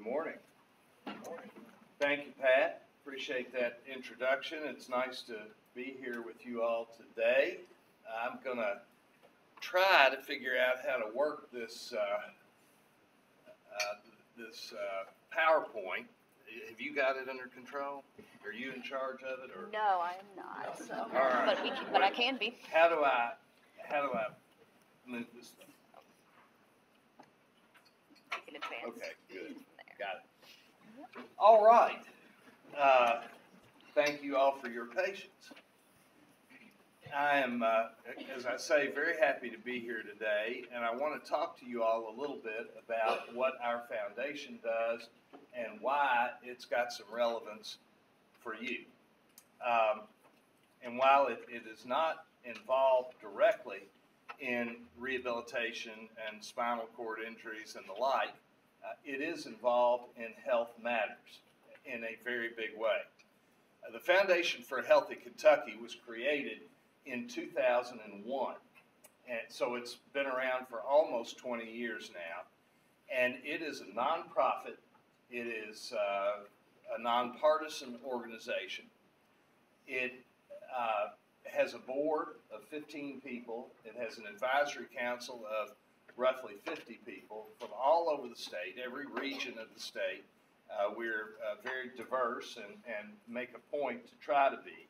Good morning. Thank you, Pat. Appreciate that introduction. It's nice to be here with you all today. I'm going to try to figure out how to work this PowerPoint. Have you got it under control? Are you in charge of it? Or? No, I am not. So, all right. but I can be. How do I move this thing? You can advance. Okay, good. Got it. All right. Thank you all for your patience. I am, as I say, very happy to be here today, and I want to talk to you all a little bit about what our foundation does and why it's got some relevance for you. And while it is not involved directly in rehabilitation and spinal cord injuries and the like, it is involved in health matters in a very big way. The Foundation for a Healthy Kentucky was created in 2001, and so it's been around for almost 20 years now, and it is a nonprofit. It is a nonpartisan organization. It has a board of 15 people. It has an advisory council of roughly 50 people from all over the state, every region of the state. We're very diverse and make a point to try to be.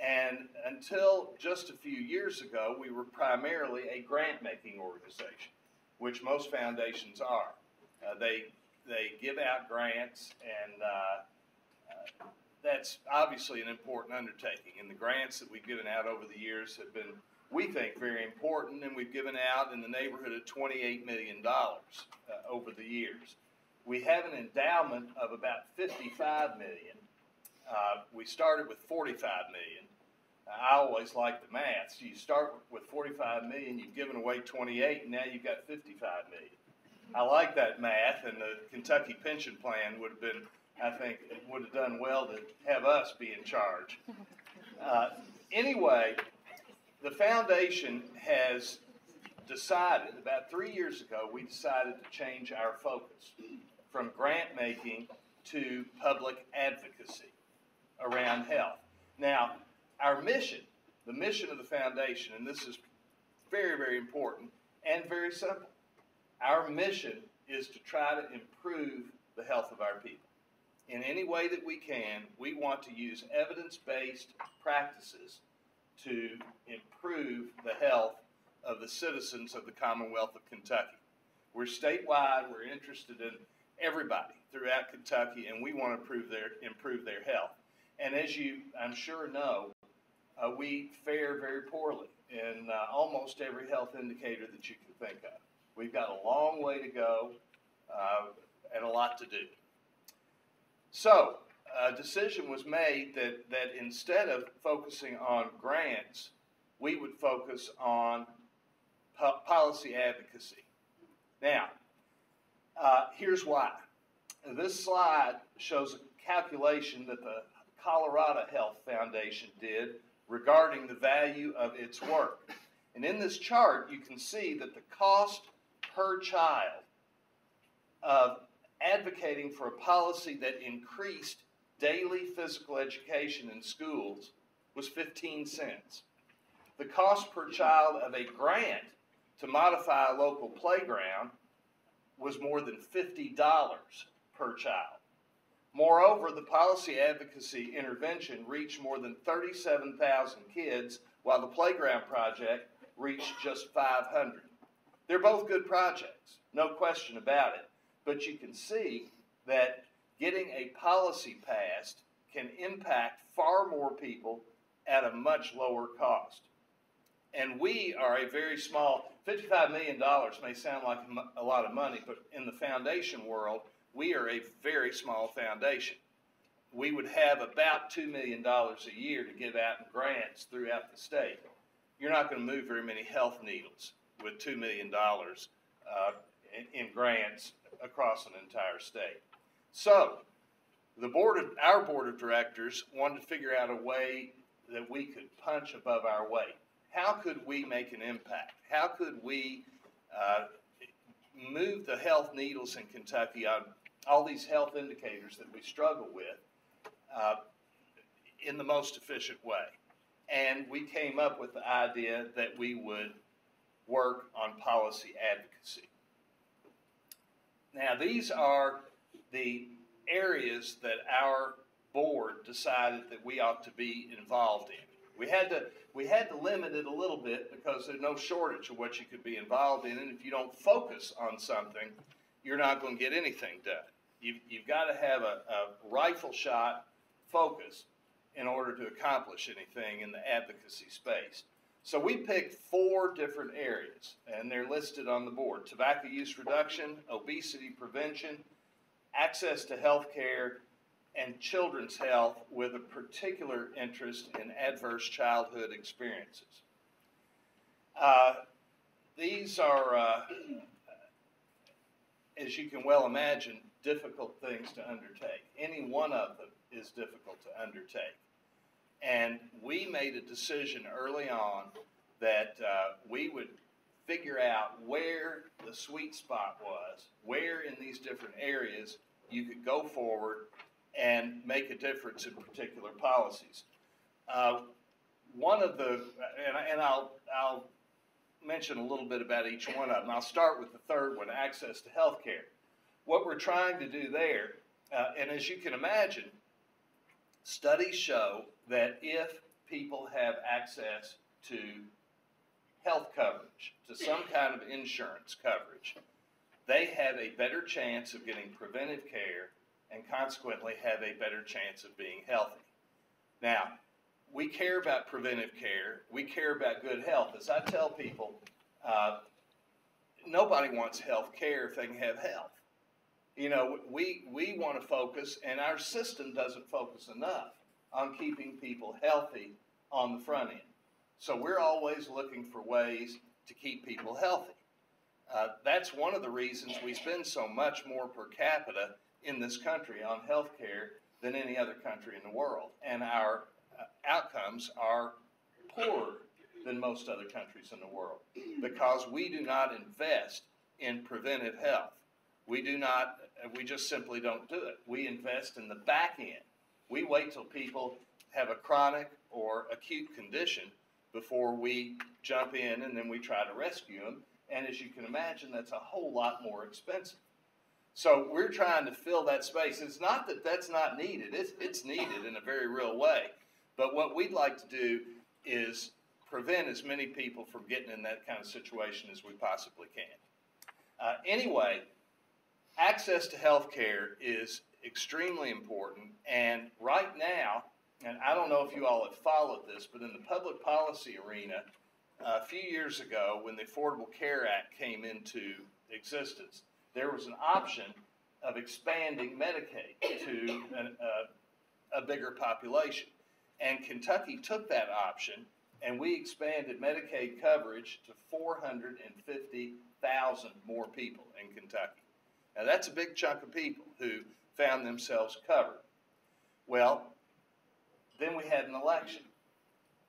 And until just a few years ago, we were primarily a grant-making organization, which most foundations are. They give out grants, and that's obviously an important undertaking. And the grants that we've given out over the years have been, we think, very important, and we've given out in the neighborhood of $28 million over the years. We have an endowment of about $55 million. We started with $45 million. I always like the math. So you start with $45 million, you've given away 28, and now you've got $55 million. I like that math, and the Kentucky pension plan would have been, I think, it would have done well to have us be in charge. Anyway, the foundation has decided, about 3 years ago, we decided to change our focus from grant making to public advocacy around health. Now, our mission, the mission of the foundation, and this is very, very important and very simple. Our mission is to try to improve the health of our people. In any way that we can, we want to use evidence-based practices to improve the health of the citizens of the Commonwealth of Kentucky. We're statewide. We're interested in everybody throughout Kentucky, and we want to improve their health. And as you, I'm sure, know, we fare very poorly in almost every health indicator that you can think of. We've got a long way to go and a lot to do. So a decision was made that instead of focusing on grants, we would focus on policy advocacy. Now, here's why. This slide shows a calculation that the Colorado Health Foundation did regarding the value of its work. And in this chart, you can see that the cost per child of advocating for a policy that increased daily physical education in schools was 15 cents. The cost per child of a grant to modify a local playground was more than $50 per child. Moreover, the policy advocacy intervention reached more than 37,000 kids, while the playground project reached just 500. They're both good projects, no question about it, but you can see that getting a policy passed can impact far more people at a much lower cost. And we are a very small, $55 million may sound like a lot of money, but in the foundation world, we are a very small foundation. We would have about $2 million a year to give out in grants throughout the state. You're not going to move very many health needles with $2 million in grants across an entire state. So our board of directors wanted to figure out a way that we could punch above our weight. How could we make an impact? How could we move the health needles in Kentucky on all these health indicators that we struggle with in the most efficient way. And we came up with the idea that we would work on policy advocacy. Now, these are the areas that our board decided that we ought to be involved in. We had to limit it a little bit because there's no shortage of what you could be involved in, and if you don't focus on something, you're not going to get anything done. You've got to have a rifle shot focus in order to accomplish anything in the advocacy space. So we picked 4 different areas, and they're listed on the board: tobacco use reduction, obesity prevention, access to health care, and children's health, with a particular interest in adverse childhood experiences. These are, as you can well imagine, difficult things to undertake. Any one of them is difficult to undertake. And we made a decision early on that we would figure out where the sweet spot was, where in these different areas you could go forward and make a difference in particular policies. One of the, and I'll mention a little bit about each one of them. I'll start with the third one, access to health care. What we're trying to do there, and as you can imagine, studies show that if people have access to health coverage, to some kind of insurance coverage, they have a better chance of getting preventive care and consequently have a better chance of being healthy. Now, we care about preventive care. We care about good health. As I tell people, nobody wants health care if they can have health. You know, we want to focus, and our system doesn't focus enough on keeping people healthy on the front end. So we're always looking for ways to keep people healthy. That's one of the reasons we spend so much more per capita in this country on health care than any other country in the world. And our outcomes are poorer than most other countries in the world because we do not invest in preventive health. We just simply don't do it. We invest in the back end. We wait till people have a chronic or acute condition before we jump in and then we try to rescue them. And as you can imagine, that's a whole lot more expensive. So we're trying to fill that space. It's not that that's not needed. It's needed in a very real way. But what we'd like to do is prevent as many people from getting in that kind of situation as we possibly can. Anyway, access to health care is extremely important. And right now, and I don't know if you all have followed this, but in the public policy arena, a few years ago when the Affordable Care Act came into existence, there was an option of expanding Medicaid to a bigger population. And Kentucky took that option, and we expanded Medicaid coverage to 450,000 more people in Kentucky. Now, that's a big chunk of people who found themselves covered. Well, then we had an election.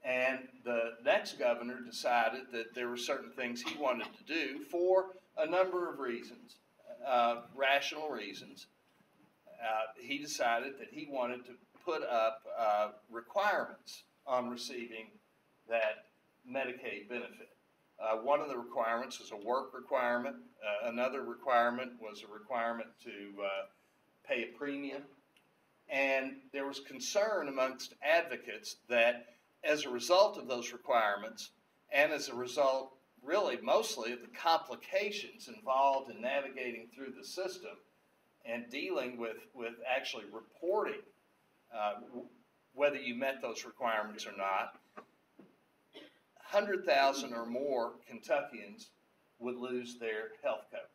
And the next governor decided that there were certain things he wanted to do for a number of reasons, rational reasons. He decided that he wanted to put up requirements on receiving that Medicaid benefit. One of the requirements was a work requirement. Another requirement was a requirement to pay a premium. And there was concern amongst advocates that as a result of those requirements, and as a result, really, mostly of the complications involved in navigating through the system and dealing with actually reporting whether you met those requirements or not, 100,000 or more Kentuckians would lose their health coverage.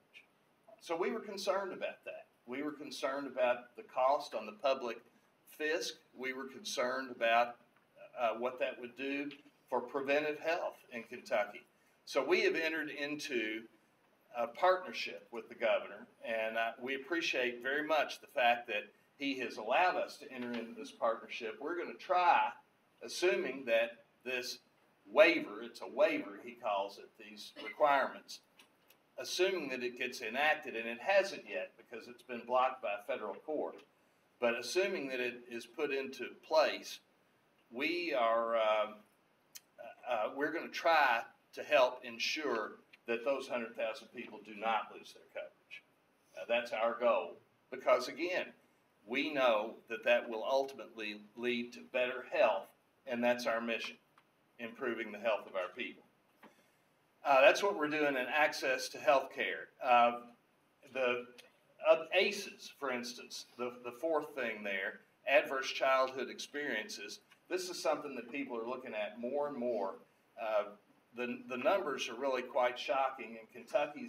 So we were concerned about that. We were concerned about the cost on the public fisc. We were concerned about what that would do for preventive health in Kentucky. So we have entered into a partnership with the governor, and we appreciate very much the fact that he has allowed us to enter into this partnership. We're going to try, assuming that this waiver, it's a waiver, he calls it, these requirements, assuming that it gets enacted, and it hasn't yet because it's been blocked by a federal court, but assuming that it is put into place, we're going to try to help ensure that those 100,000 people do not lose their coverage. That's our goal, because again, we know that that will ultimately lead to better health, and that's our mission, improving the health of our people. That's what we're doing in access to health care. The ACEs, for instance, the fourth thing there, adverse childhood experiences, this is something that people are looking at more and more. The numbers are really quite shocking, and Kentucky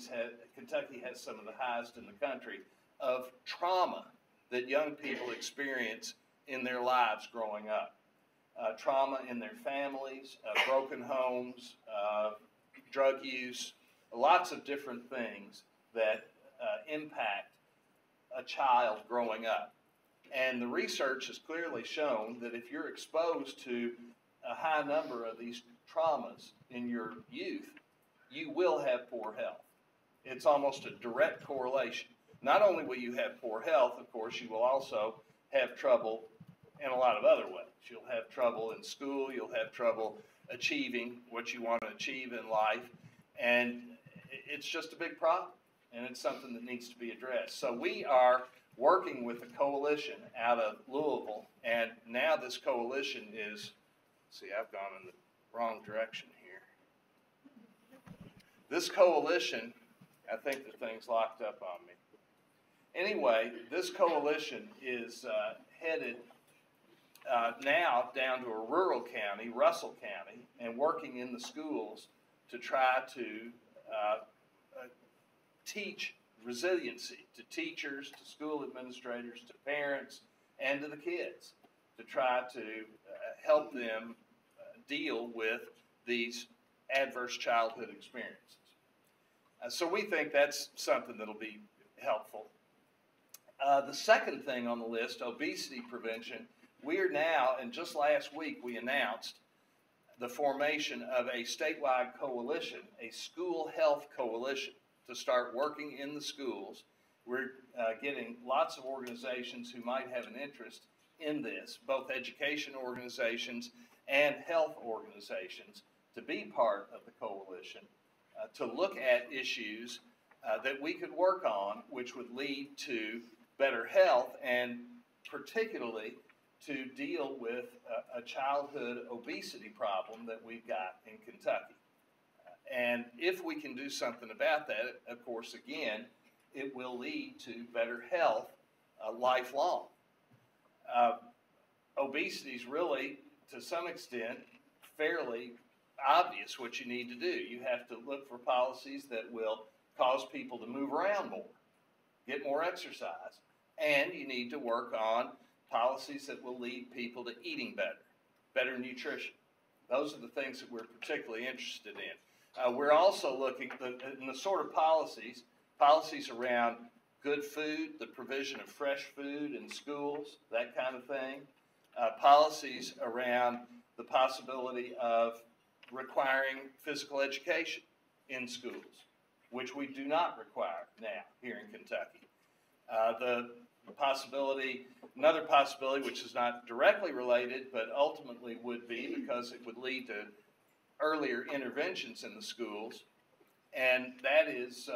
has some of the highest in the country of trauma that young people experience in their lives growing up. Trauma in their families, broken homes, drug use, lots of different things that impact a child growing up. And the research has clearly shown that if you're exposed to a high number of these traumas in your youth, you will have poor health. It's almost a direct correlation. Not only will you have poor health, of course, you will also have trouble in a lot of other ways. You'll have trouble in school, you'll have trouble achieving what you want to achieve in life, and it's just a big problem, and it's something that needs to be addressed. So we are working with a coalition out of Louisville, and now this coalition is, see, I've gone in the wrong direction here. This coalition, I think the thing's locked up on me. Anyway, this coalition is headed now down to a rural county, Russell County, and working in the schools to try to teach resiliency to teachers, to school administrators, to parents, and to the kids, to try to help them deal with these adverse childhood experiences. So we think that's something that'll be helpful. The second thing on the list, obesity prevention, we are now, and just last week we announced the formation of a statewide coalition, a school health coalition, to start working in the schools. We're getting lots of organizations who might have an interest in this, both education organizations and health organizations, to be part of the coalition, to look at issues that we could work on, which would lead to better health, and particularly to deal with a childhood obesity problem that we've got in Kentucky. And if we can do something about that, of course, again, it will lead to better health lifelong. Obesity is really, to some extent, fairly obvious what you need to do. You have to look for policies that will cause people to move around more, get more exercise, and you need to work on policies that will lead people to eating better, better nutrition. Those are the things that we're particularly interested in. We're also looking in the sort of policies around good food, the provision of fresh food in schools, that kind of thing. Policies around the possibility of requiring physical education in schools, which we do not require now here in Kentucky. Another possibility, which is not directly related, but ultimately would be, because it would lead to earlier interventions in the schools, and that is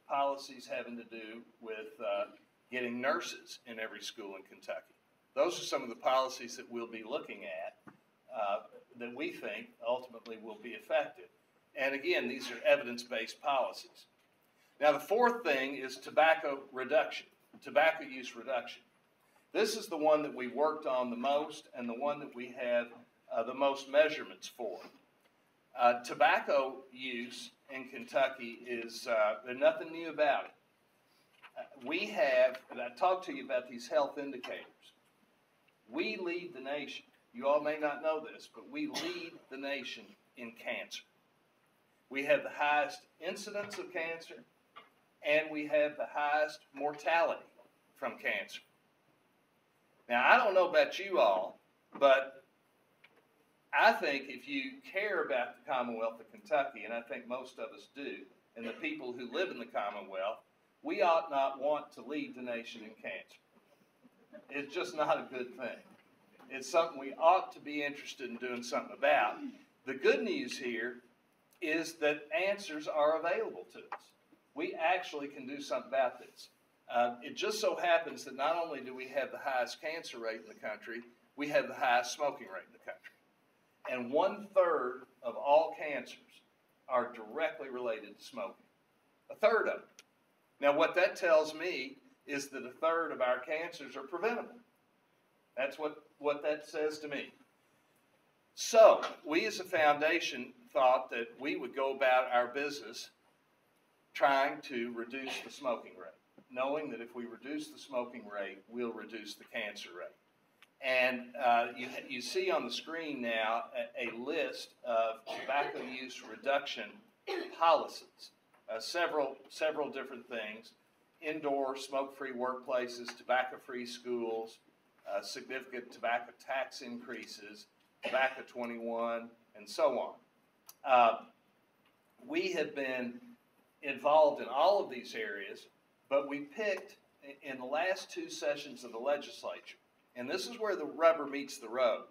policies having to do with getting nurses in every school in Kentucky. Those are some of the policies that we'll be looking at that we think ultimately will be effective. And again, these are evidence-based policies. Now, the fourth thing is tobacco use reduction. This is the one that we worked on the most and the one that we have the most measurements for. Tobacco use in Kentucky is, there's nothing new about it. We have, and I talked to you about these health indicators. We lead the nation. You all may not know this, but we lead the nation in cancer. We have the highest incidence of cancer, and we have the highest mortality from cancer. Now, I don't know about you all, but I think if you care about the Commonwealth of Kentucky, and I think most of us do, and the people who live in the Commonwealth, we ought not want to lead the nation in cancer. It's just not a good thing. It's something we ought to be interested in doing something about. The good news here is that answers are available to us. We actually can do something about this. It just so happens that not only do we have the highest cancer rate in the country, we have the highest smoking rate in the country. And 1/3 of all cancers are directly related to smoking. 1/3 of them. Now, what that tells me is that 1/3 of our cancers are preventable. That's what that says to me. So, we as a foundation thought that we would go about our business trying to reduce the smoking rate, knowing that if we reduce the smoking rate, we'll reduce the cancer rate. And you see on the screen now a list of tobacco use reduction policies, several different things: indoor smoke-free workplaces, tobacco-free schools, significant tobacco tax increases, tobacco 21, and so on. We have been involved in all of these areas, but we picked in the last 2 sessions of the legislature, and this is where the rubber meets the road,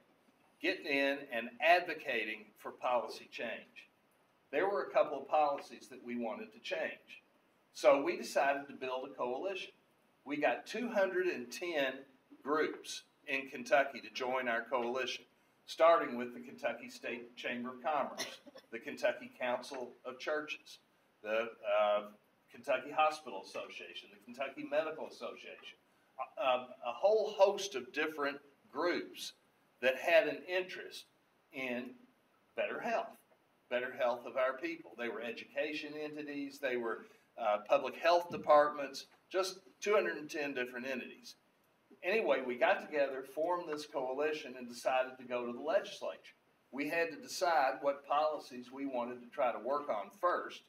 getting in and advocating for policy change. There were a couple of policies that we wanted to change. So we decided to build a coalition. We got 210 groups in Kentucky to join our coalition, starting with the Kentucky State Chamber of Commerce, the Kentucky Council of Churches, the Kentucky Hospital Association, the Kentucky Medical Association, a whole host of different groups that had an interest in better health of our people. They were education entities, they were public health departments, just 210 different entities. Anyway, we got together, formed this coalition, and decided to go to the legislature. We had to decide what policies we wanted to try to work on first,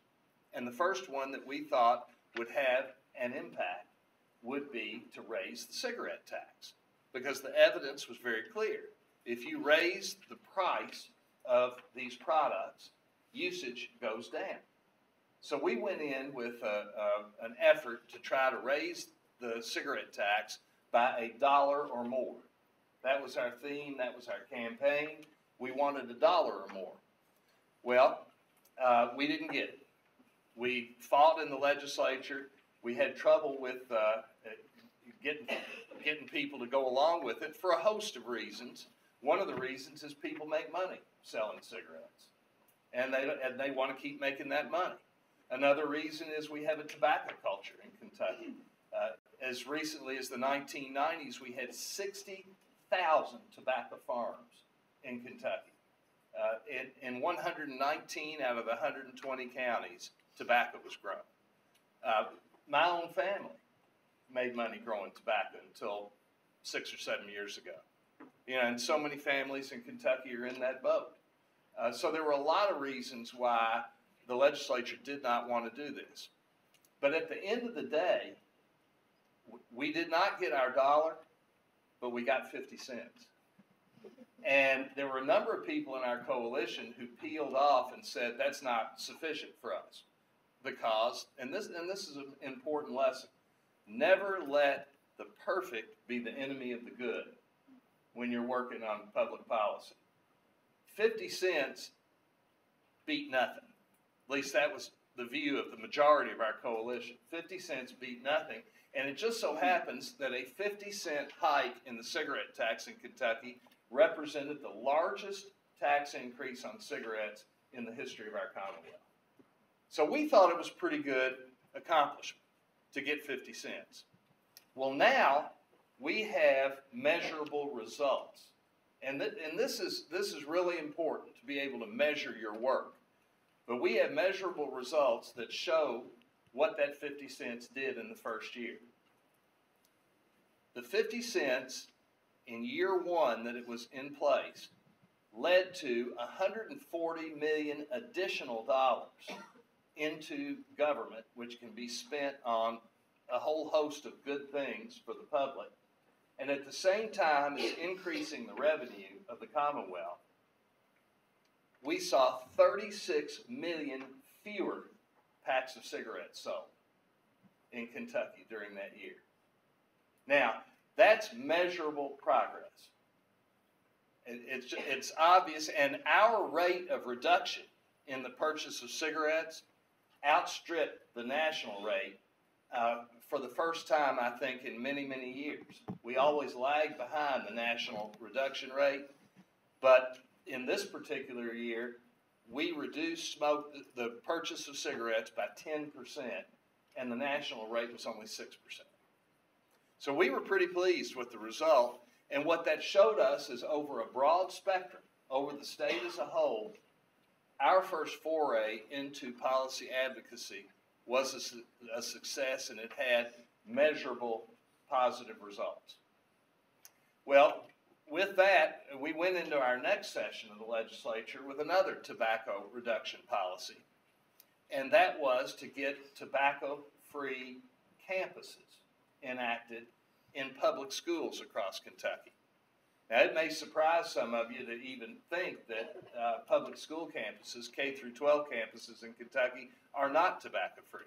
and the first one that we thought would have an impact would be to raise the cigarette tax, because the evidence was very clear. If you raise the price of these products, usage goes down. So we went in with an effort to try to raise the cigarette tax by $1 or more. That was our theme, that was our campaign. We wanted $1 or more. Well, we didn't get it. We fought in the legislature. We had trouble with getting people to go along with it for a host of reasons. One of the reasons is people make money selling cigarettes, and they want to keep making that money. Another reason is we have a tobacco culture in Kentucky. As recently as the 1990s, we had 60,000 tobacco farms in Kentucky. In 119 out of the 120 counties, tobacco was grown. My own family made money growing tobacco until 6 or 7 years ago. You know, and so many families in Kentucky are in that boat. So there were a lot of reasons why the legislature did not want to do this. But at the end of the day, we did not get our $1, but we got 50 cents. And there were a number of people in our coalition who peeled off and said that's not sufficient for us. Because, and this is an important lesson, never let the perfect be the enemy of the good when you're working on public policy. 50 cents beat nothing. At least that was the view of the majority of our coalition. 50 cents beat nothing. And it just so happens that a 50-cent hike in the cigarette tax in Kentucky represented the largest tax increase on cigarettes in the history of our Commonwealth. So we thought it was a pretty good accomplishment to get 50 cents. Well, now we have measurable results. And this is really important to be able to measure your work. But we have measurable results that show what that 50 cents did in the first year. The 50 cents in year one that it was in place led to $140 million additional dollars into government, which can be spent on a whole host of good things for the public. And at the same time as increasing the revenue of the Commonwealth, we saw 36 million fewer packs of cigarettes sold in Kentucky during that year. Now, that's measurable progress. It's obvious, and our rate of reduction in the purchase of cigarettes outstripped the national rate for the first time, I think, in many, many years. We always lagged behind the national reduction rate, but in this particular year, we reduced the purchase of cigarettes by 10%, and the national rate was only 6%. So we were pretty pleased with the result, and what that showed us is over a broad spectrum, over the state as a whole, our first foray into policy advocacy was a success, and it had measurable positive results. Well, with that, we went into our next session of the legislature with another tobacco reduction policy, and that was to get tobacco-free campuses enacted in public schools across Kentucky. Now, it may surprise some of you to even think that public school campuses, K through 12 campuses in Kentucky, are not tobacco-free,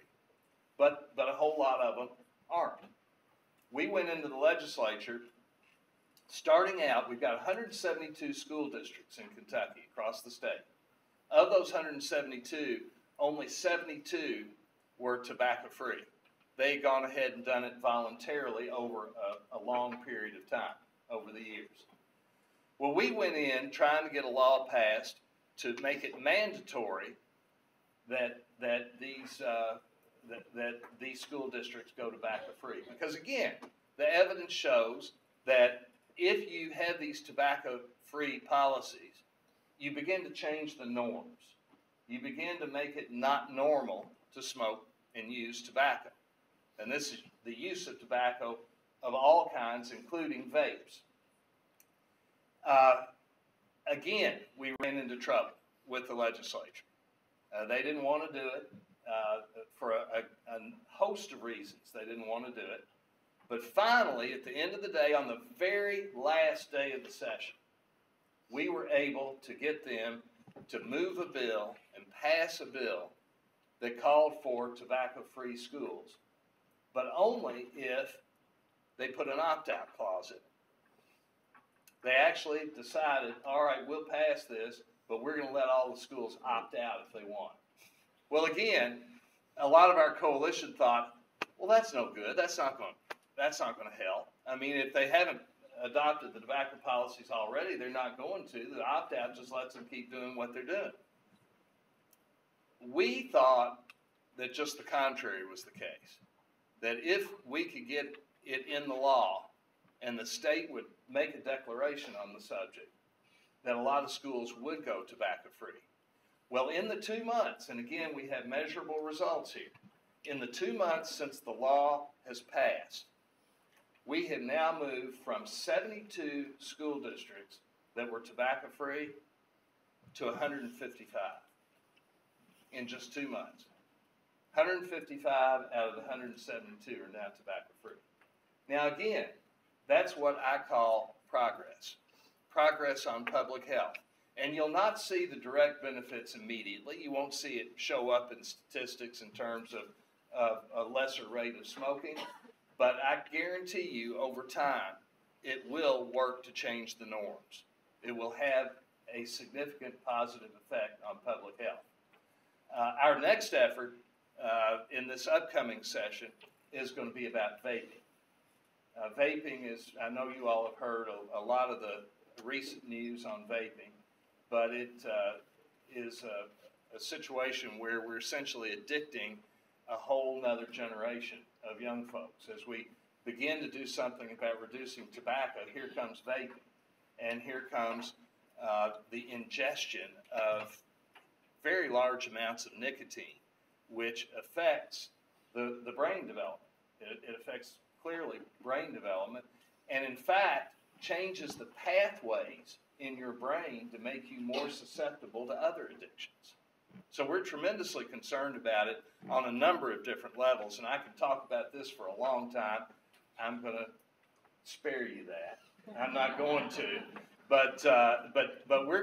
but a whole lot of them aren't. We went into the legislature. Starting out, we've got 172 school districts in Kentucky across the state. Of those 172, only 72 were tobacco-free. They had gone ahead and done it voluntarily over a long period of time, over the years. Well, we went in trying to get a law passed to make it mandatory that these school districts go tobacco-free. Because again, the evidence shows that if you have these tobacco-free policies, you begin to change the norms. You begin to make it not normal to smoke and use tobacco. And this is the use of tobacco of all kinds, including vapes. Again, we ran into trouble with the legislature. They didn't want to do it for a host of reasons. They didn't want to do it. But finally, at the end of the day, on the very last day of the session, we were able to get them to move a bill and pass a bill that called for tobacco-free schools, but only if they put an opt-out clause in it. They actually decided, all right, we'll pass this, but we're going to let all the schools opt out if they want. Well, again, a lot of our coalition thought, well, that's no good. That's not going to help. I mean, if they haven't adopted the tobacco policies already, they're not going to. The opt-out just lets them keep doing what they're doing. We thought that just the contrary was the case, that if we could get it in the law and the state would make a declaration on the subject, that a lot of schools would go tobacco-free. Well, in the 2 months, and again, we have measurable results here, in the 2 months since the law has passed, we have now moved from 72 school districts that were tobacco-free to 155 in just 2 months. 155 out of the 172 are now tobacco-free. Now again, that's what I call progress. Progress on public health. And you'll not see the direct benefits immediately. You won't see it show up in statistics in terms of a lesser rate of smoking. But I guarantee you, over time, it will work to change the norms. It will have a significant positive effect on public health. Our next effort in this upcoming session is going to be about vaping. Vaping is, I know you all have heard a lot of the recent news on vaping, but it is a situation where we're essentially addicting a whole nother generation of young folks. As we begin to do something about reducing tobacco, here comes vaping, and here comes the ingestion of very large amounts of nicotine, which affects the brain development. It affects clearly brain development, and in fact changes the pathways in your brain to make you more susceptible to other addictions. So we're tremendously concerned about it on a number of different levels, and I could talk about this for a long time. I'm going to spare you that. I'm not going to. But what we're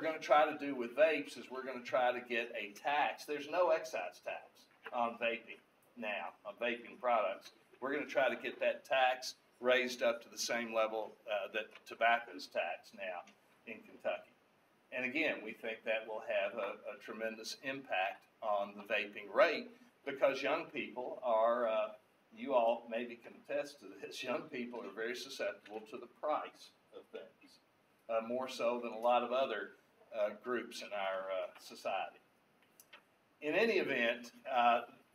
going to try to do with vapes is we're going to try to get a tax. There's no excise tax on vaping now, on vaping products. We're going to try to get that tax raised up to the same level that tobacco is taxed now in Kentucky. And again, we think that will have a tremendous impact on the vaping rate because young people are, you all maybe can attest to this, young people are very susceptible to the price of things, more so than a lot of other groups in our society. In any event,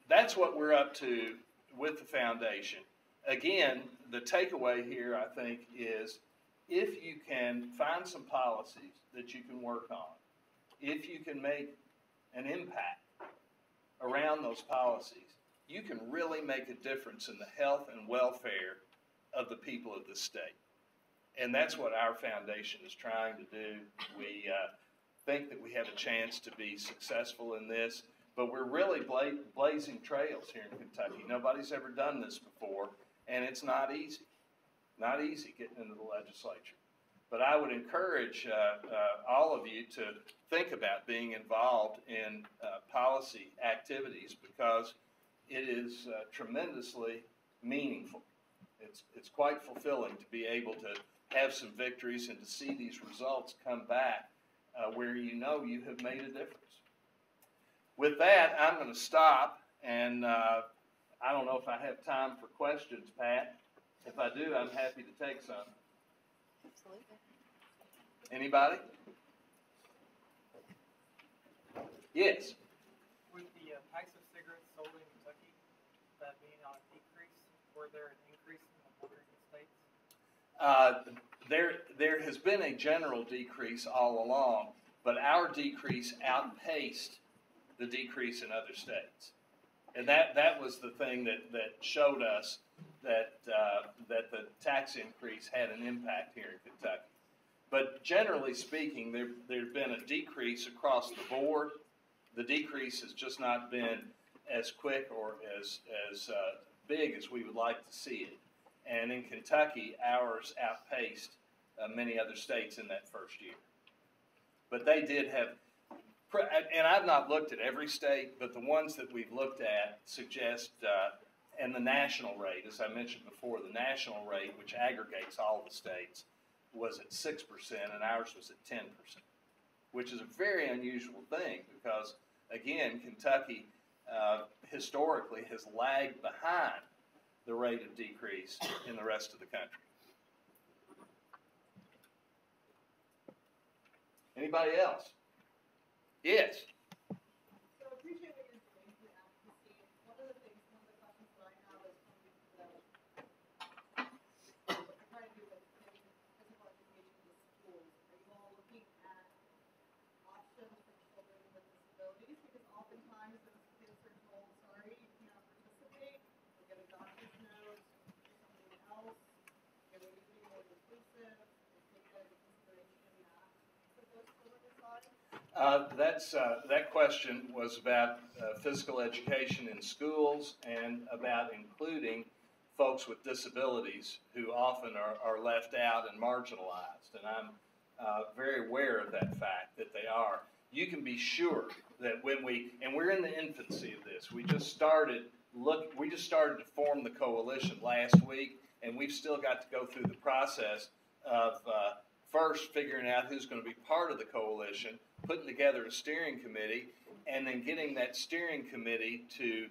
that's what we're up to with the foundation. Again, the takeaway here, I think, is if you can find some policies that you can work on, if you can make an impact around those policies, you can really make a difference in the health and welfare of the people of this state. And that's what our foundation is trying to do. We think that we have a chance to be successful in this, but we're really blazing trails here in Kentucky. Nobody's ever done this before, and it's not easy. Not easy getting into the legislature. But I would encourage all of you to think about being involved in policy activities because it is tremendously meaningful. It's quite fulfilling to be able to have some victories and to see these results come back where you know you have made a difference. With that, I'm going to stop, and I don't know if I have time for questions, Pat. If I do, I'm happy to take some. Absolutely. Anybody? Yes. With the packs of cigarettes sold in Kentucky, that being on a decrease, were there an increase in the bordering states? There has been a general decrease all along, but our decrease outpaced the decrease in other states. And that was the thing that showed us that the tax increase had an impact here in Kentucky. But generally speaking, there's been a decrease across the board. The decrease has just not been as quick or as big as we would like to see it. And in Kentucky, ours outpaced many other states in that first year. But they did have, and I've not looked at every state, but the ones that we've looked at suggest, and the national rate, as I mentioned before, the national rate, which aggregates all the states, was at 6% and ours was at 10%, which is a very unusual thing because, again, Kentucky historically has lagged behind the rate of decrease in the rest of the country. Anybody else? Yes. So I appreciate what you're doing for advocacy. One of the questions that I have is trying to do with physical education in schools. Are you all looking at options for children with disabilities? Because oftentimes those kids are told, sorry, you cannot participate, you'll get a doctor's note, or something else, you're going to be more inclusive, and take that into consideration not put those children aside. That question was about physical education in schools and about including folks with disabilities who often are left out and marginalized. And I'm very aware of that fact that they are. You can be sure that when we're in the infancy of this, we just started to form the coalition last week, and we've still got to go through the process of first figuring out who's going to be part of the coalition, putting together a steering committee, and then getting that steering committee to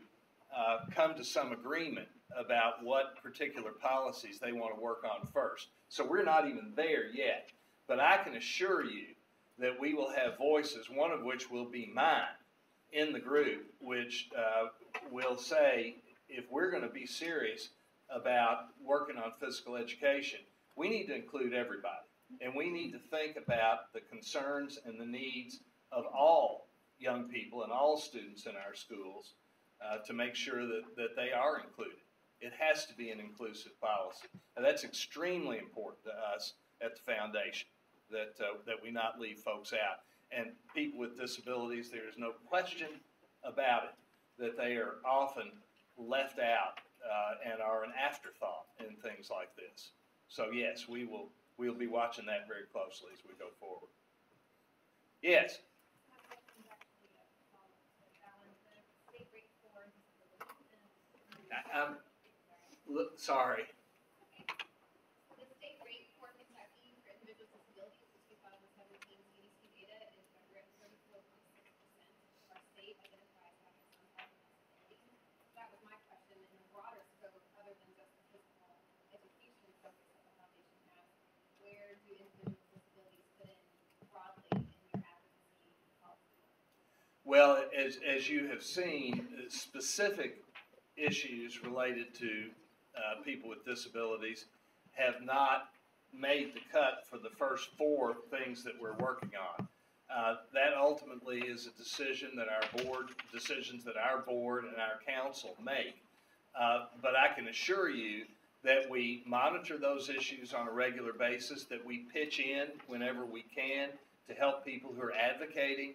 come to some agreement about what particular policies they want to work on first. So we're not even there yet, but I can assure you that we will have voices, one of which will be mine, in the group, which will say, if we're going to be serious about working on physical education, we need to include everybody. And we need to think about the concerns and the needs of all young people and all students in our schools to make sure that they are included. It has to be an inclusive policy. And that's extremely important to us at the foundation, that we not leave folks out. And people with disabilities, there is no question about it, that they are often left out and are an afterthought in things like this. So yes, we'll be watching that very closely as we go forward. Yes? State rate for Sorry. The state rate for Kentucky for individuals with disabilities, the 2017 CDC data is 34.6% of our state identifies having some type of disability. That was my question in a broader scope, other than just the physical education focus that the foundation has. Where do individuals with disabilities fit in broadly in your advocacy policy? Well, as you have seen, specific issues related to people with disabilities have not made the cut for the first 4 things that we're working on. That ultimately is a decision that decisions that our board and our council make. But I can assure you that we monitor those issues on a regular basis, that we pitch in whenever we can to help people who are advocating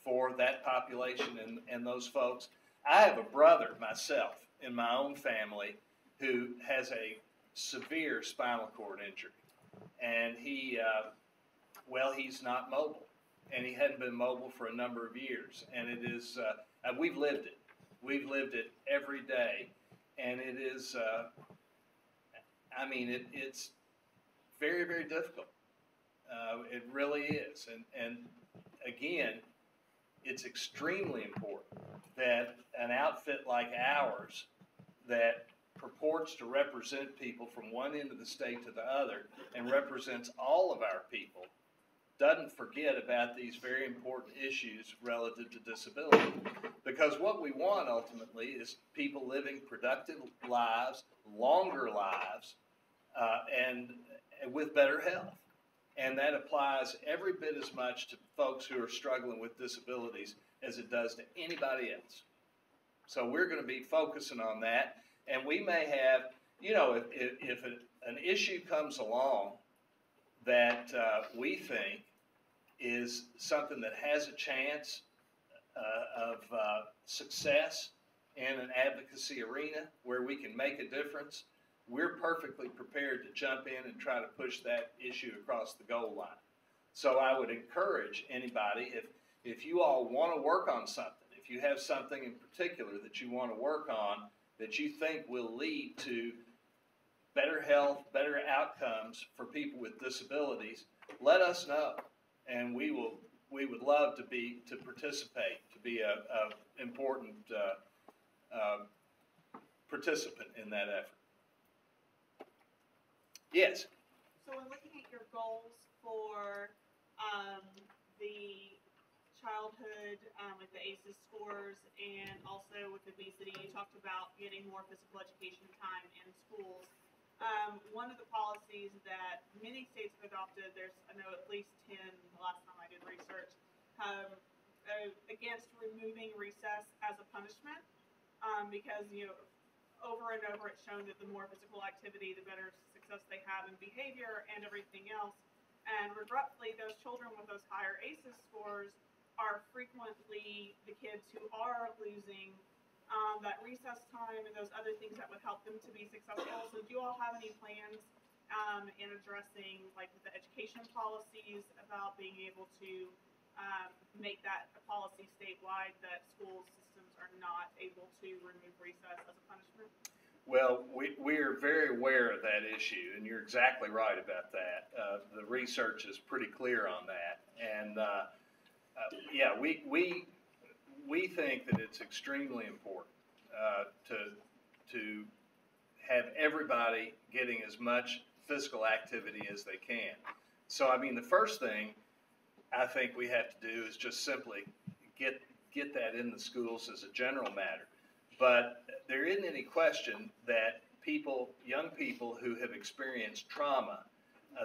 for that population and those folks. I have a brother myself in my own family who has a severe spinal cord injury, and he's not mobile, and he hadn't been mobile for a number of years, and it is, we've lived it every day, and it is, it's very, very difficult. It really is, and again, it's extremely important that an outfit like ours that purports to represent people from one end of the state to the other and represents all of our people doesn't forget about these very important issues relative to disability. Because what we want ultimately is people living productive lives, longer lives, and with better health. And that applies every bit as much to folks who are struggling with disabilities as it does to anybody else. So we're going to be focusing on that. And we may have, if an issue comes along that we think is something that has a chance of success in an advocacy arena where we can make a difference, we're perfectly prepared to jump in and try to push that issue across the goal line. So I would encourage anybody, if you all want to work on something, if you have something in particular that you want to work on that you think will lead to better health, better outcomes for people with disabilities, let us know, and we would love to participate, to be a important participant in that effort. Yes. So when looking at your goals for the childhood, like the ACEs scores, and also with obesity, you talked about getting more physical education time in schools. One of the policies that many states have adopted, I know at least 10, the last time I did research, against removing recess as a punishment, because, over and over it's shown that the more physical activity, the better success they have in behavior and everything else. And regretfully, those children with those higher ACEs scores are frequently the kids who are losing that recess time and those other things that would help them to be successful. So do you all have any plans in addressing, like with the education policies, about being able to make that a policy statewide that school systems are not able to remove recess as a punishment? Well, we are very aware of that issue, and you're exactly right about that. The research is pretty clear on that, and yeah, we think that it's extremely important to have everybody getting as much physical activity as they can. So, I mean, the first thing I think we have to do is just simply get that in the schools as a general matter. But there isn't any question that young people who have experienced trauma,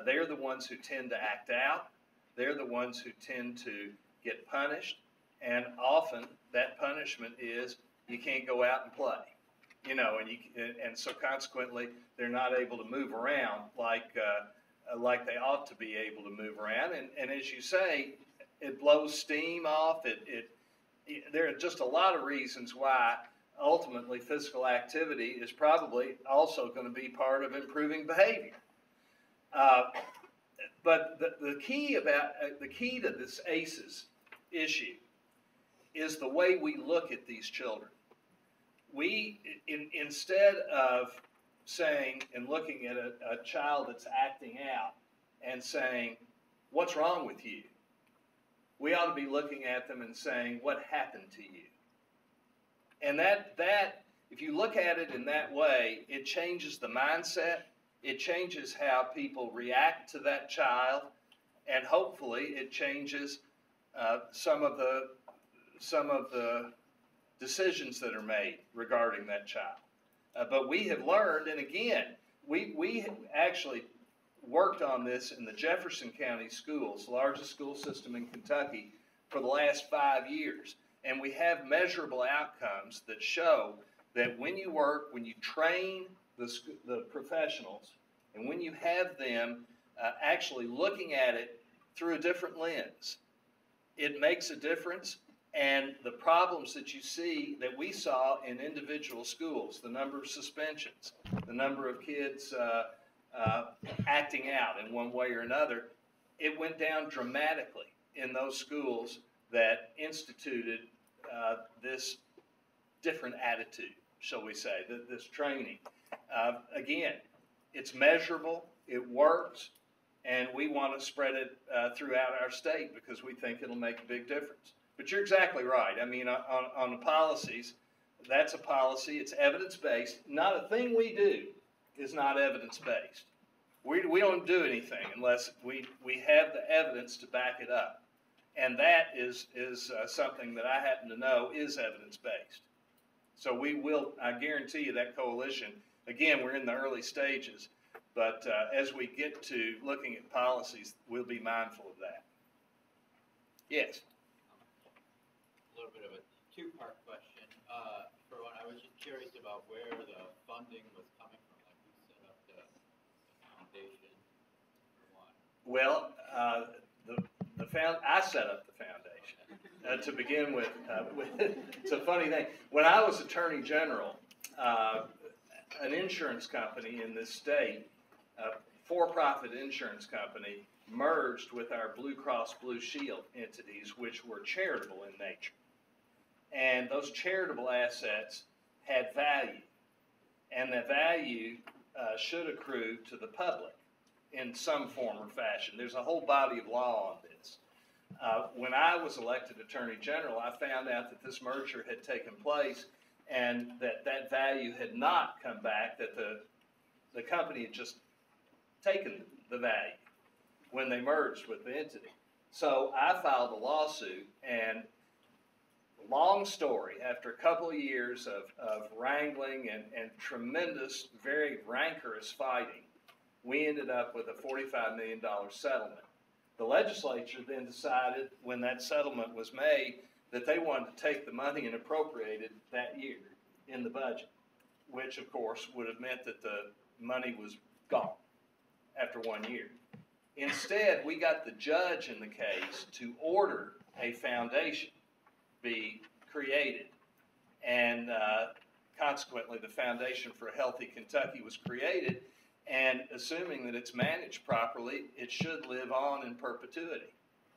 they're the ones who tend to act out. They're the ones who tend to get punished, and often that punishment is you can't go out and play, and so consequently they're not able to move around like they ought to be able to move around. And as you say, it blows steam off. There are just a lot of reasons why ultimately physical activity is probably also going to be part of improving behavior. But the key to this ACEs issue is the way we look at these children. instead of saying and looking at a child that's acting out and saying, what's wrong with you? We ought to be looking at them and saying, what happened to you? And that if you look at it in that way, it changes the mindset. It changes how people react to that child, and hopefully it changes some of the decisions that are made regarding that child. But we have learned, and again, we actually worked on this in the Jefferson County schools, the largest school system in Kentucky, for the last 5 years. And we have measurable outcomes that show that when you train the professionals, and when you have them actually looking at it through a different lens, it makes a difference. And the problems that you see, that we saw in individual schools, the number of suspensions, the number of kids acting out in one way or another, it went down dramatically in those schools that instituted this different attitude, shall we say, this training. Again, it's measurable, it works, and we want to spread it throughout our state because we think it'll make a big difference. But you're exactly right. I mean, on the policies, that's a policy. It's evidence-based. Not a thing we do is not evidence-based. We don't do anything unless we have the evidence to back it up. And that is something that I happen to know is evidence-based. So we will, I guarantee you, that coalition, again, we're in the early stages, but as we get to looking at policies, we'll be mindful of that. Yes? A little bit of a two-part question. For one, I was just curious about where the funding was coming from, like who set up the foundation, for one. Well, I set up the foundation to begin with. It's a funny thing. When I was Attorney General, an insurance company in this state, a for-profit insurance company, merged with our Blue Cross Blue Shield entities, which were charitable in nature. And those charitable assets had value, and the value should accrue to the public in some form or fashion. There's a whole body of law on this. When I was elected Attorney General, I found out that this merger had taken place and that value had not come back, that the company had just taken the value when they merged with the entity. So I filed a lawsuit, and long story, after a couple of years of wrangling and tremendous, very rancorous fighting, we ended up with a $45 million settlement. The legislature then decided, when that settlement was made, that they wanted to take the money and appropriate it that year in the budget, which of course would have meant that the money was gone after 1 year. Instead, we got the judge in the case to order a foundation be created, and consequently the Foundation for a Healthy Kentucky was created, and assuming that it's managed properly, it should live on in perpetuity,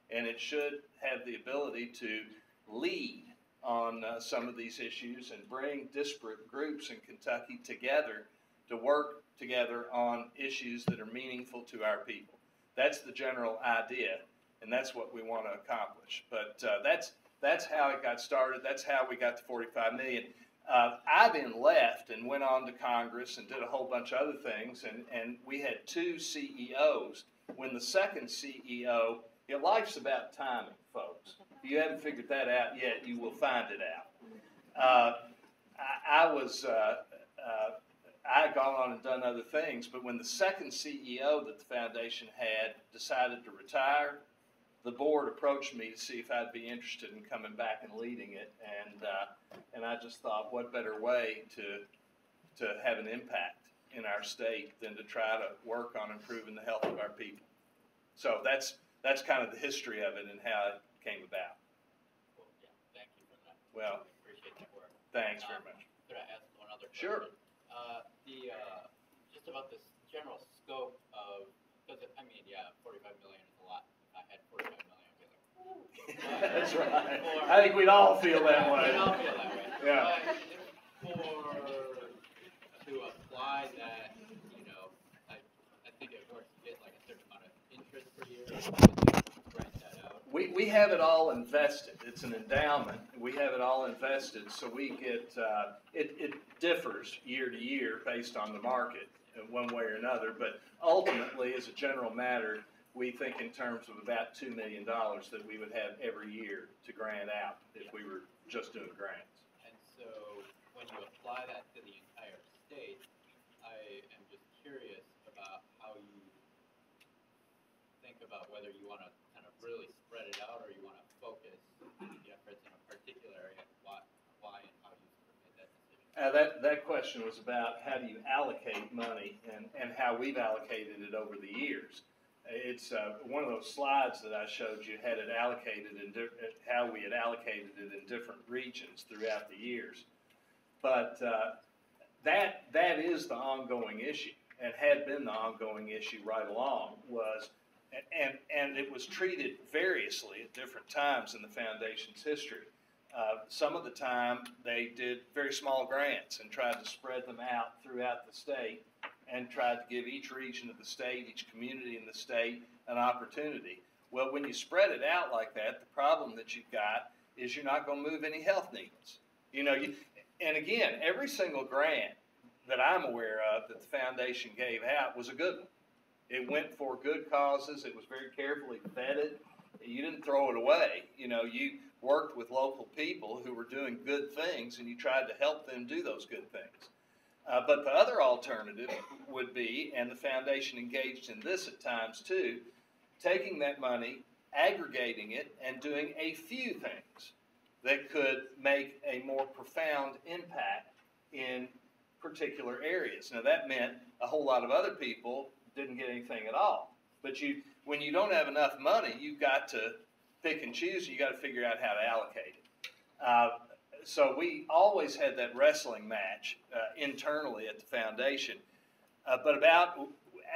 and it should have the ability to lead on some of these issues and bring disparate groups in Kentucky together to work together on issues that are meaningful to our people. That's the general idea, and that's what we want to accomplish. But that's how it got started. That's how we got to $45 million. I then left and went on to Congress and did a whole bunch of other things, and we had 2 CEOs. When the second CEO, life's about timing, folks. If you haven't figured that out yet, you will find it out. I had gone on and done other things, but when the second CEO that the foundation had decided to retire, the board approached me to see if I'd be interested in coming back and leading it, and I just thought, what better way to have an impact in our state than to try to work on improving the health of our people. So that's kind of the history of it and how it came about. Well, yeah, thank you for that. Well, I appreciate that work. Thanks very much. Could I ask one other question? Sure. Just about this general scope of, because I mean, yeah, 45 million is a lot. If I had 45 million, I'd be like, ooh. That's right. I think we'd all feel that way. We'd all feel that way. Yeah. to apply that, you know, I think it works to get like a certain amount of interest per year. Write that out. We have it all invested. It's an endowment. We have it all invested, so we get, it differs year to year based on the market in one way or another, but ultimately, as a general matter, we think in terms of about $2 million that we would have every year to grant out if we were just doing grants. And so when you apply that to the entire state, I am just curious about how you think about whether you want to kind of really spread it out or you want to focus the efforts in a particular area. Why and how you made that decision? That question was about how do you allocate money and how we've allocated it over the years. It's one of those slides that I showed you had it allocated in how we had allocated it in different regions throughout the years. But that is the ongoing issue and had been the ongoing issue right along was, and it was treated variously at different times in the foundation's history. Some of the time they did very small grants and tried to spread them out throughout the state and tried to give each region of the state, each community in the state, an opportunity. Well, when you spread it out like that, the problem that you've got is you're not going to move any health needs. You know, and again, every single grant that I'm aware of that the foundation gave out was a good one. It went for good causes. It was very carefully vetted. You didn't throw it away. You know, you worked with local people who were doing good things, and you tried to help them do those good things. But the other alternative would be, and the foundation engaged in this at times too, taking that money, aggregating it, and doing a few things that could make a more profound impact in particular areas. Now that meant a whole lot of other people didn't get anything at all. But when you don't have enough money, you've got to pick and choose. You've got to figure out how to allocate it. So we always had that wrestling match internally at the foundation. But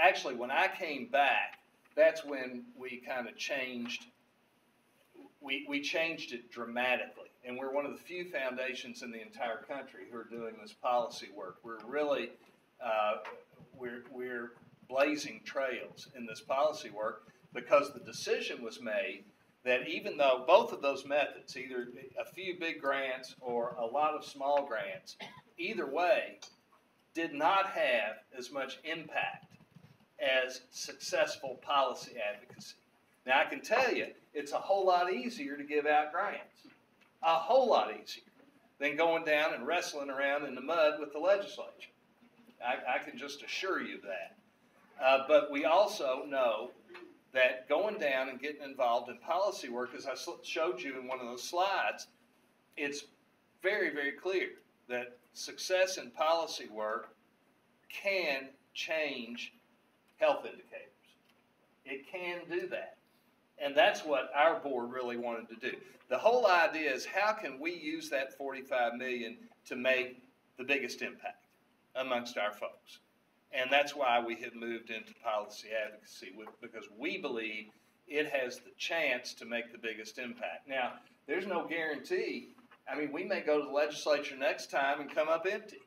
actually, when I came back, that's when we kind of changed. We changed it dramatically. And we're one of the few foundations in the entire country who are doing this policy work. We're really, we're blazing trails in this policy work because the decision was made that even though both of those methods, either a few big grants or a lot of small grants, either way, did not have as much impact as successful policy advocacy. Now, I can tell you, it's a whole lot easier to give out grants, a whole lot easier than going down and wrestling around in the mud with the legislature. I can just assure you of that. But we also know that going down and getting involved in policy work, as I showed you in one of those slides, it's very, very clear that success in policy work can change health indicators. It can do that. And that's what our board really wanted to do. The whole idea is how can we use that $45 million to make the biggest impact amongst our folks? And that's why we have moved into policy advocacy, because we believe it has the chance to make the biggest impact. Now, there's no guarantee. I mean, we may go to the legislature next time and come up empty.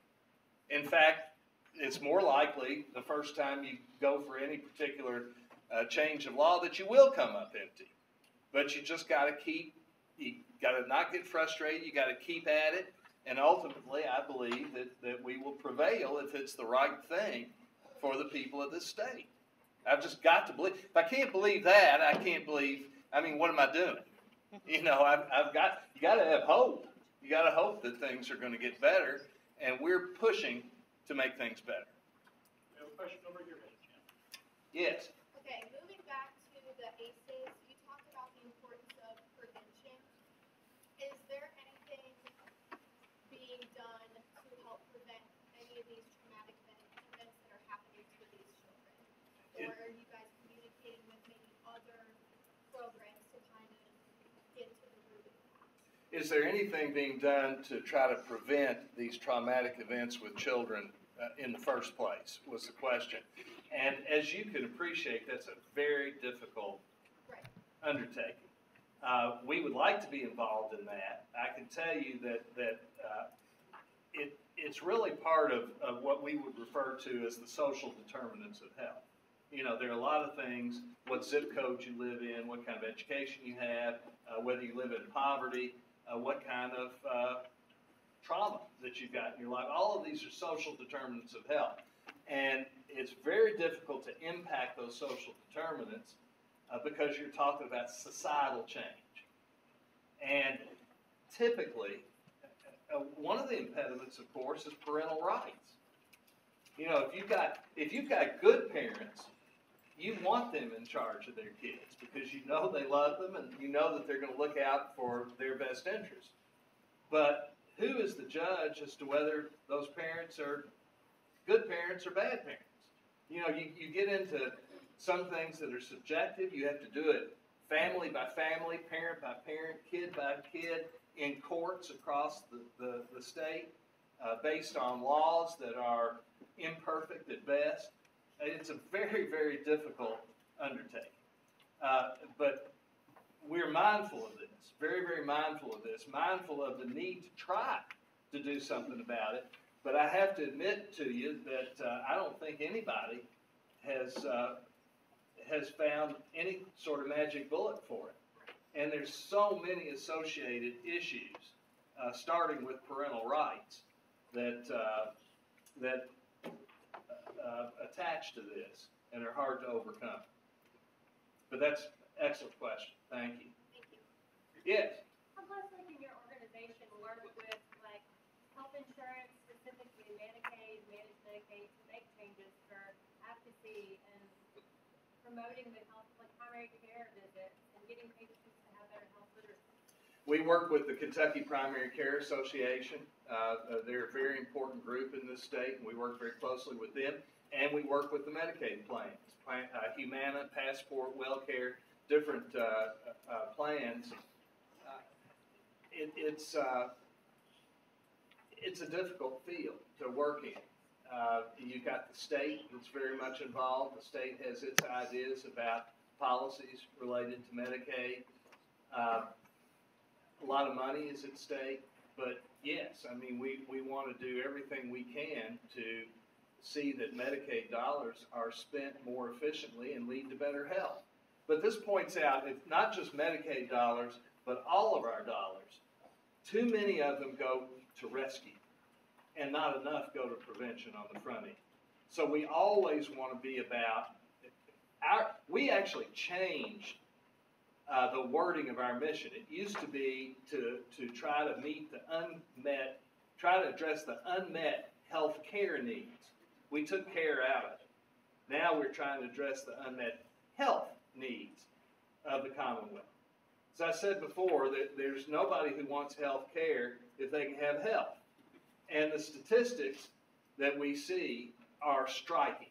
In fact, it's more likely the first time you go for any particular change of law that you will come up empty. But you just got to not get frustrated. You got to keep at it. And ultimately, I believe that we will prevail if it's the right thing for the people of this state. I've just got to believe. If I can't believe that, I can't believe. I mean, what am I doing? You know, you got to have hope. You got to hope that things are going to get better, and we're pushing to make things better. We have a question over here, Mr. Chandler. Yes. Okay, moving back to the ACEs, you talked about the importance of prevention. Is there anything being done to help prevent any of these traumatic events that are happening to these children? Or are you guys communicating with maybe other programs to kind of get to the root of that? Is there anything being done to try to prevent these traumatic events with children in the first place, was the question. And as you can appreciate, that's a very difficult undertaking. We would like to be involved in that. I can tell you that it's really part of what we would refer to as the social determinants of health. You know, there are a lot of things, what zip code you live in, what kind of education you have, whether you live in poverty, what kind of trauma that you've got in your life. All of these are social determinants of health. And it's very difficult to impact those social determinants because you're talking about societal change. And typically, one of the impediments, of course, is parental rights. You know, if you've got good parents, you want them in charge of their kids because you know they love them and you know that they're going to look out for their best interests. But who is the judge as to whether those parents are good parents or bad parents? You know, you get into some things that are subjective. You have to do it family by family, parent by parent, kid by kid, in courts across the state, based on laws that are imperfect at best. It's a very, very difficult undertaking. But we're mindful of this, very, very mindful of this, mindful of the need to try to do something about it. But I have to admit to you that I don't think anybody has found any sort of magic bullet for it. And there's so many associated issues, starting with parental rights, that attach to this and are hard to overcome. But that's an excellent question. Thank you. Thank you. Yes? How close can your organization work with, like, health insurance, specifically Medicaid, managed Medicaid, to make changes for advocacy and promoting the health, like primary care visits and getting patients to have better health literacy? We work with the Kentucky Primary Care Association. They're a very important group in this state, and we work very closely with them. And we work with the Medicaid plans, Humana, Passport, WellCare, different plans. It's a difficult field to work in. You've got the state that's very much involved. The state has its ideas about policies related to Medicaid. A lot of money is at stake, but yes, I mean, we want to do everything we can to see that Medicaid dollars are spent more efficiently and lead to better health. But this points out it's not just Medicaid dollars, but all of our dollars. Too many of them go to rescue, and not enough go to prevention on the front end. So we always want to be about we actually changed the wording of our mission. It used to be to try to meet the try to address the unmet health care needs. We took care out of it. Now we're trying to address the unmet health needs of the Commonwealth. As I said before, there's nobody who wants health care if they can have health. And the statistics that we see are striking.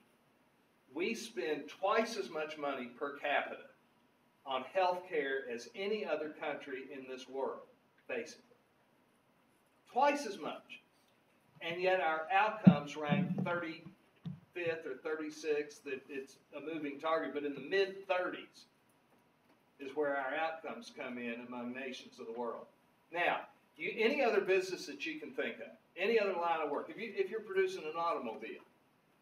We spend twice as much money per capita on health care as any other country in this world, basically. Twice as much. And yet our outcomes rank 35th or 36th. It's a moving target, but in the mid-30s is where our outcomes come in among nations of the world. Now, any other business that you can think of, any other line of work, if you're producing an automobile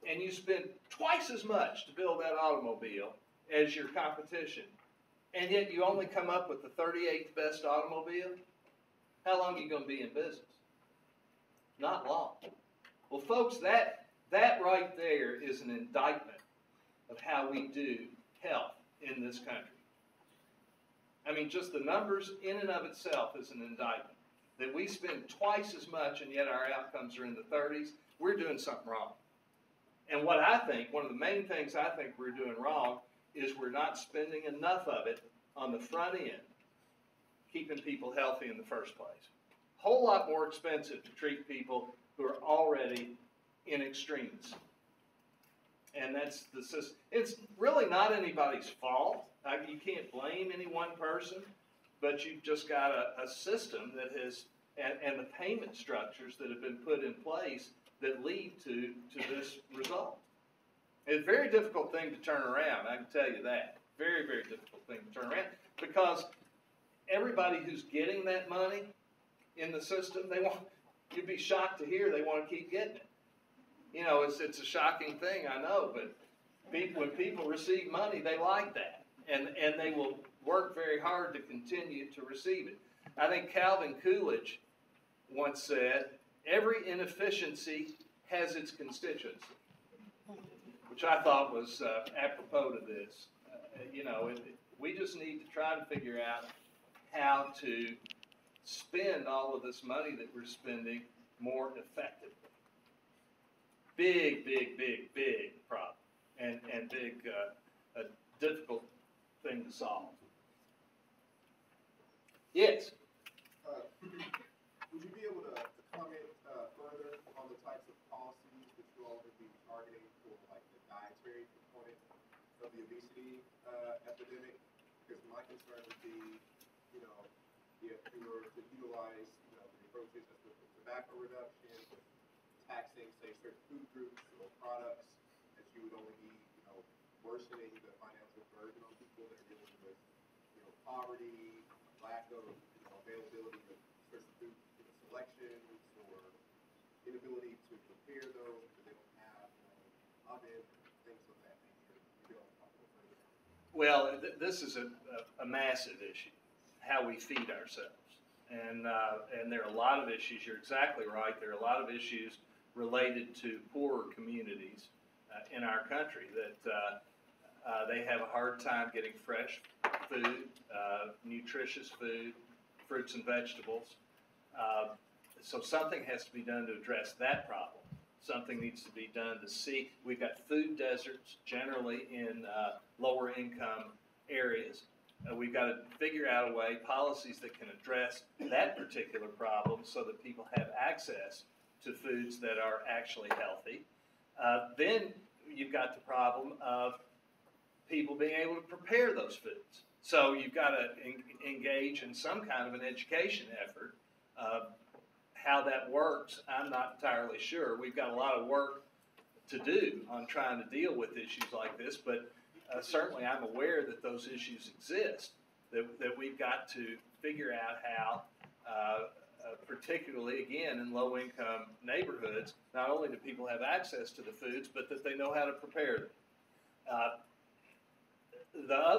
and you spend twice as much to build that automobile as your competition, and yet you only come up with the 38th best automobile, how long are you going to be in business? Not long. Well, folks, that right there is an indictment of how we do health in this country. I mean, just the numbers in and of itself is an indictment. That we spend twice as much and yet our outcomes are in the 30s, we're doing something wrong. And what I think, one of the main things I think we're doing wrong is we're not spending enough of it on the front end, keeping people healthy in the first place. A whole lot more expensive to treat people who are already in extremis. And that's the system. It's really not anybody's fault. You can't blame any one person, but you've just got a system that has, and the payment structures that have been put in place that lead to this result. It's a very difficult thing to turn around, I can tell you that. Very, very difficult thing to turn around, because everybody who's getting that money in the system, you'd be shocked to hear they want to keep getting it. You know, it's a shocking thing, I know, but when people receive money, they like that, and they will work very hard to continue to receive it. I think Calvin Coolidge once said, "Every inefficiency has its constituency," which I thought was apropos to this. You know, we just need to try to figure out how to spend all of this money that we're spending more effectively. Big problem, and a difficult thing to solve. Yes? Would you be able to comment further on the types of policies that you all would be targeting for, like, the dietary component of the obesity epidemic? Because my concern would be, you know, if we were to utilize, you know, the approaches as with tobacco reduction, with taxing, say, certain food groups or products, that you would only be, you know, worsening the financial burden on people that are dealing with, you know, poverty, lack of, you know, availability of certain food, you know, selections, or inability to prepare those because they don't have, you know, oven, things of that nature. Maybe I'll talk a little further. Well, this is a massive issue, how we feed ourselves. And there are a lot of issues. You're exactly right. There are a lot of issues related to poorer communities in our country that they have a hard time getting fresh food, nutritious food, fruits and vegetables. So something has to be done to address that problem. Something needs to be done to see. We've got food deserts generally in lower income areas. We've got to figure out a way, policies that can address that particular problem so that people have access to foods that are actually healthy. Then you've got the problem of people being able to prepare those foods. So you've got to engage in some kind of an education effort. How that works, I'm not entirely sure. We've got a lot of work to do on trying to deal with issues like this, but certainly I'm aware that those issues exist, that we've got to figure out how, particularly, again, in low-income neighborhoods, not only do people have access to the foods, but that they know how to prepare them.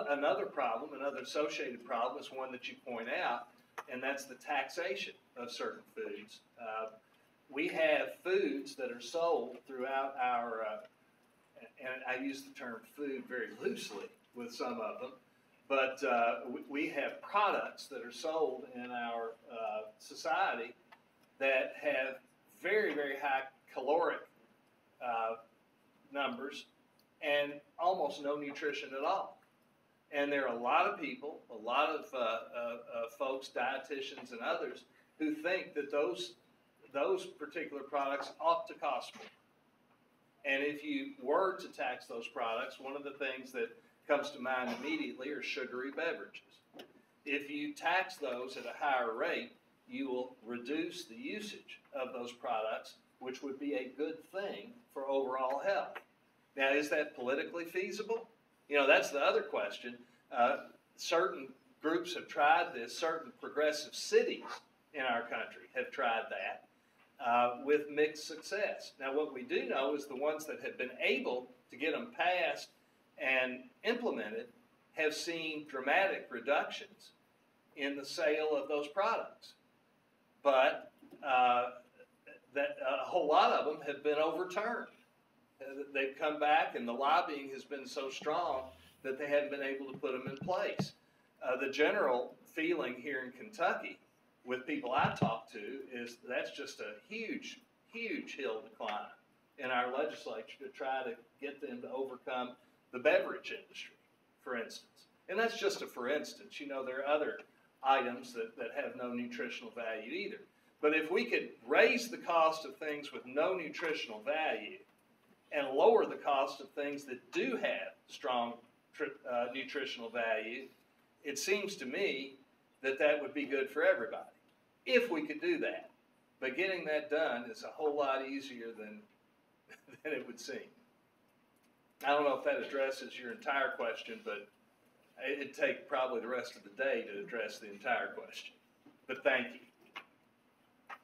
Another problem, another associated problem, is one that you point out, and that's the taxation of certain foods. We have foods that are sold throughout our, and I use the term food very loosely with some of them, but we have products that are sold in our society that have very high caloric numbers and almost no nutrition at all. And there are a lot of people, a lot of folks, dietitians and others, who think that those particular products ought to cost more. And if you were to tax those products, one of the things that comes to mind immediately are sugary beverages. If you tax those at a higher rate, you will reduce the usage of those products, which would be a good thing for overall health. Now, is that politically feasible? You know, that's the other question. Certain groups have tried this. Certain progressive cities in our country have tried that with mixed success. Now, what we do know is the ones that have been able to get them passed and implemented have seen dramatic reductions in the sale of those products. But that a whole lot of them have been overturned. They've come back, and the lobbying has been so strong that they haven't been able to put them in place. The general feeling here in Kentucky with people I talk to is that's just a huge hill to climb in our legislature to try to get them to overcome the beverage industry, for instance. And that's just a for instance. You know, there are other items that have no nutritional value either. But if we could raise the cost of things with no nutritional value and lower the cost of things that do have strong nutritional value, it seems to me that that would be good for everybody, if we could do that. But getting that done is a whole lot easier than it would seem. I don't know if that addresses your entire question, but it'd take probably the rest of the day to address the entire question. But thank you.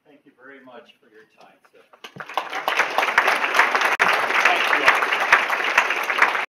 Thank you very much for your time, sir.